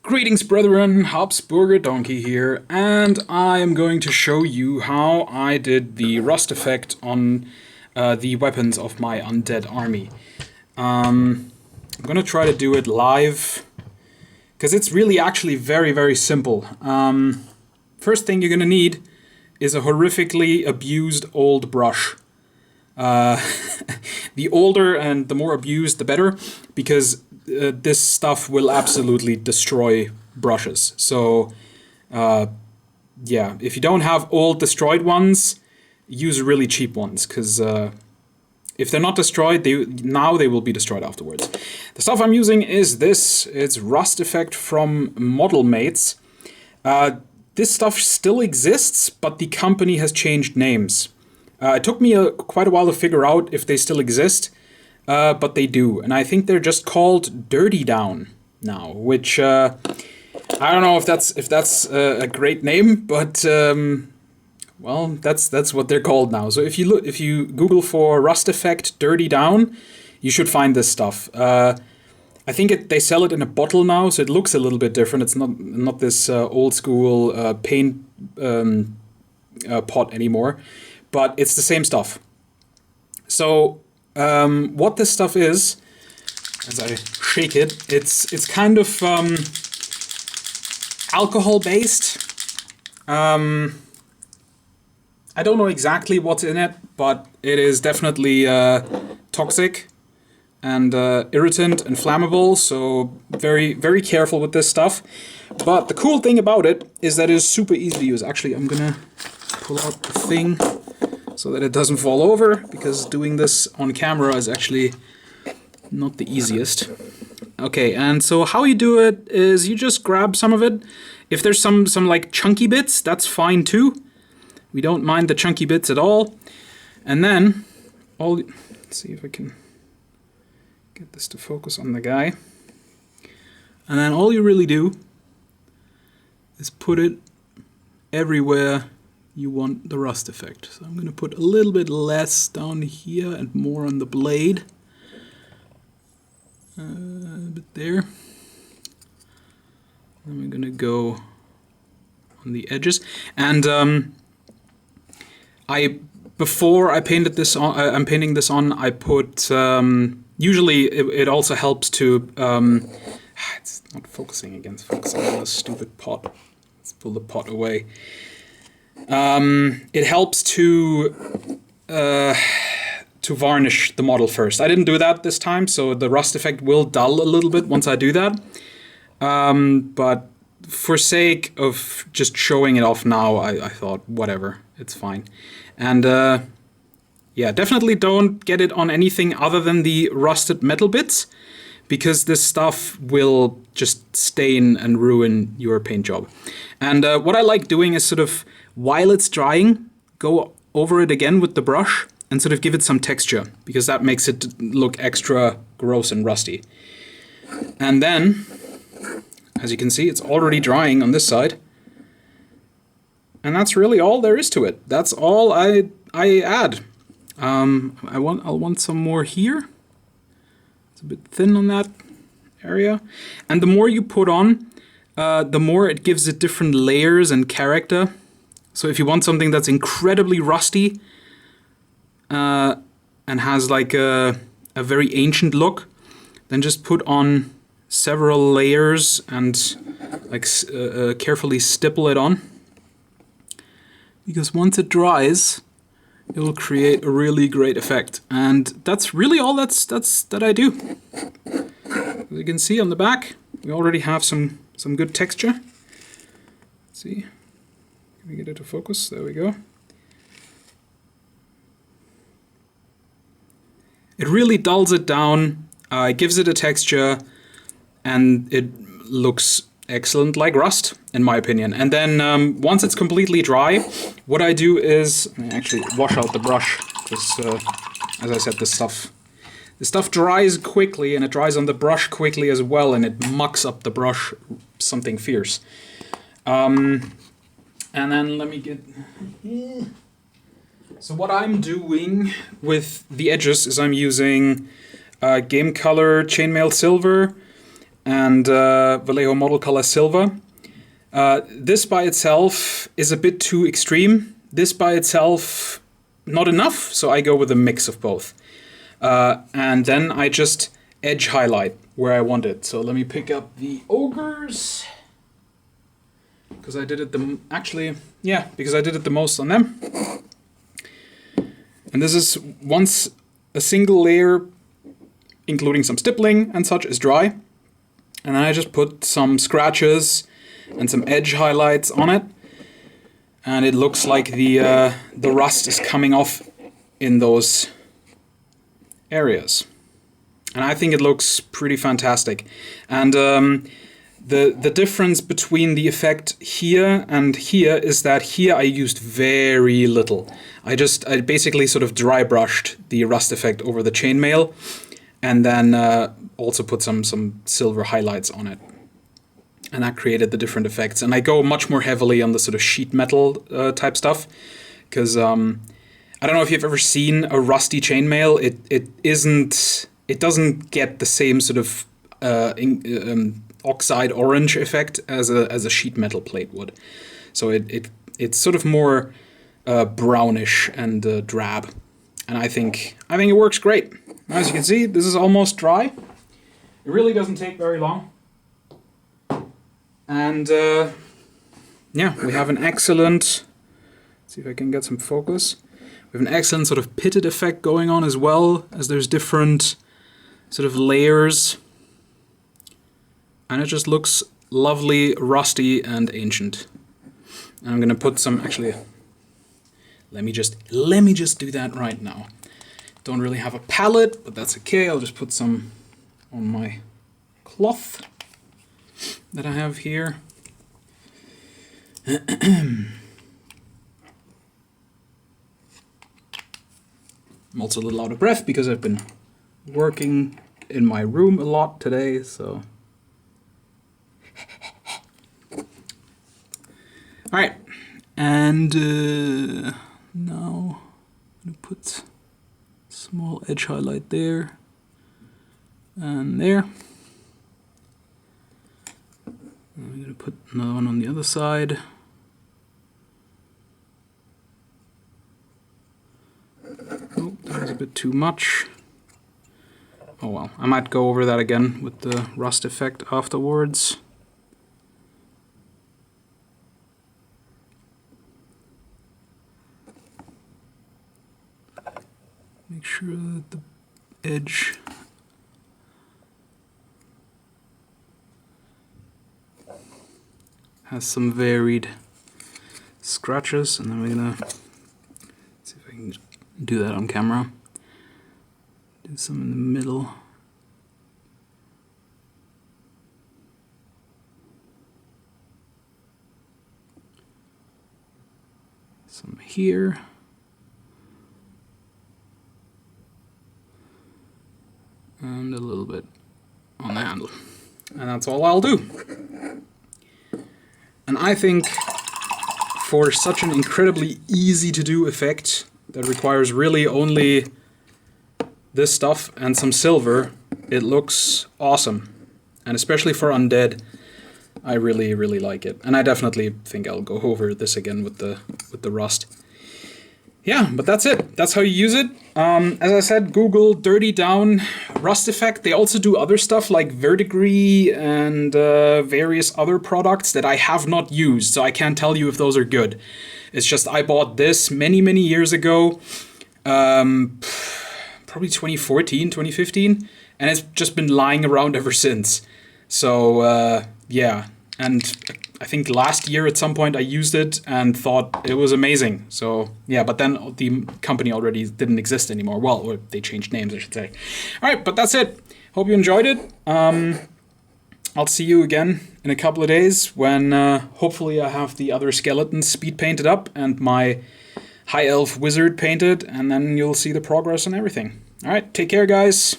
Greetings, brethren, Habsburger Donkey here, and I am going to show you how I did the rust effect on the weapons of my undead army. I'm going to try to do it live, because it's really actually very simple. First thing you're going to need is a horrifically abused old brush. The older and the more abused, the better, because this stuff will absolutely destroy brushes. So, yeah, if you don't have old destroyed ones, use really cheap ones, because if they're not destroyed, they will be destroyed afterwards. The stuff I'm using is this. It's Rust Effect from Model Mates. This stuff still exists, but the company has changed names. It took me quite a while to figure out if they still exist, but they do. And I think they're just called Dirty Down now, which I don't know if that's a great name, but well, that's what they're called now. So if you Google for Rust Effect Dirty Down, you should find this stuff. I think they sell it in a bottle now, so it looks a little bit different. It's not this old school paint pot anymore. But it's the same stuff. So what this stuff is, as I shake it, it's kind of alcohol based. I don't know exactly what's in it, but it is definitely toxic and irritant and flammable. So very careful with this stuff. But the cool thing about it is that it is super easy to use. Actually, I'm gonna pull out the thing so that it doesn't fall over, because doing this on camera is actually not the easiest. Okay, and so how you do it is you just grab some of it. If there's some like chunky bits, that's fine too. We don't mind the chunky bits at all. And then let's see if I can get this to focus on the guy. And then all you really do is put it everywhere you want the rust effect. So I'm going to put a little bit less down here and more on the blade. A bit there. And we're going to go on the edges. And before I painted this on, I'm painting this on, I put, usually it also helps to, it's not focusing again, it's focusing on this stupid pot. Let's pull the pot away. It helps to varnish the model first. I didn't do that this time, so the rust effect will dull a little bit once I do that. But for sake of just showing it off now, I thought, whatever, it's fine. And yeah, definitely don't get it on anything other than the rusted metal bits, because this stuff will just stain and ruin your paint job. And what I like doing is sort of, while it's drying, go over it again with the brush and sort of give it some texture, because that makes it look extra gross and rusty. And then, as you can see, it's already drying on this side. And that's really all there is to it. That's all I add. I'll want some more here. It's a bit thin on that area. And the more you put on, the more it gives it different layers and character. So if you want something that's incredibly rusty and has like a very ancient look, then just put on several layers and like carefully stipple it on. Because once it dries, it will create a really great effect. And that's really all that I do. As you can see on the back, we already have some good texture. Let's see. Can we get it to focus? There we go. It really dulls it down, it gives it a texture, and it looks excellent like rust, in my opinion. And then once it's completely dry, what I do is I actually wash out the brush, because as I said, this stuff dries quickly, and it dries on the brush quickly as well, and it mucks up the brush something fierce. And then let me get... So what I'm doing with the edges is I'm using Game Color Chainmail Silver and Vallejo Model Color Silver. This by itself is a bit too extreme. This by itself, not enough, so I go with a mix of both. And then I just edge highlight where I want it. So let me pick up the ogres, because I did it because I did it the most on them. And this is once a single layer, including some stippling and such, is dry. And then I just put some scratches and some edge highlights on it. And it looks like the rust is coming off in those areas. And I think it looks pretty fantastic. And the difference between the effect here and here is that here I used very little. I basically sort of dry brushed the rust effect over the chainmail, and then also put some silver highlights on it. And that created the different effects. And I go much more heavily on the sort of sheet metal type stuff, because I don't know if you've ever seen a rusty chainmail. It doesn't get the same sort of oxide orange effect as a sheet metal plate would. So it's sort of more brownish and drab, and I think it works great. As you can see, this is almost dry. It really doesn't take very long, and yeah, we have an excellent. Let's see if I can get some focus. We have an excellent sort of pitted effect going on, as well as there's different sort of layers. And it just looks lovely, rusty, and ancient. And I'm gonna put some, actually, let me just do that right now. Don't really have a palette, but that's okay. I'll just put some on my cloth that I have here. I'm also a little out of breath because I've been working in my room a lot today, so. All right, and now I'm gonna put a small edge highlight there and there. And I'm gonna put another one on the other side. Oh, that was a bit too much. Oh well, I might go over that again with the rust effect afterwards. Make sure that the edge has some varied scratches, and then we're gonna see if I can do that on camera. Do some in the middle. Some here. And a little bit on the handle. And that's all I'll do. And I think for such an incredibly easy to do effect that requires really only this stuff and some silver, it looks awesome. And especially for Undead, I really, really like it. And I definitely think I'll go over this again with the rust. Yeah, but that's it. That's how you use it. As I said, Google Dirty Down Rust Effect. They also do other stuff like verdigris and various other products that I have not used, so I can't tell you if those are good. It's just I bought this many, many years ago, probably 2014, 2015, and it's just been lying around ever since. So, yeah. And I think last year at some point I used it and thought it was amazing. So yeah, but then the company already didn't exist anymore. Well, or they changed names, I should say. All right, but that's it. Hope you enjoyed it. I'll see you again in a couple of days when hopefully I have the other skeletons speed painted up and my high elf wizard painted, and then you'll see the progress and everything. All right, take care, guys.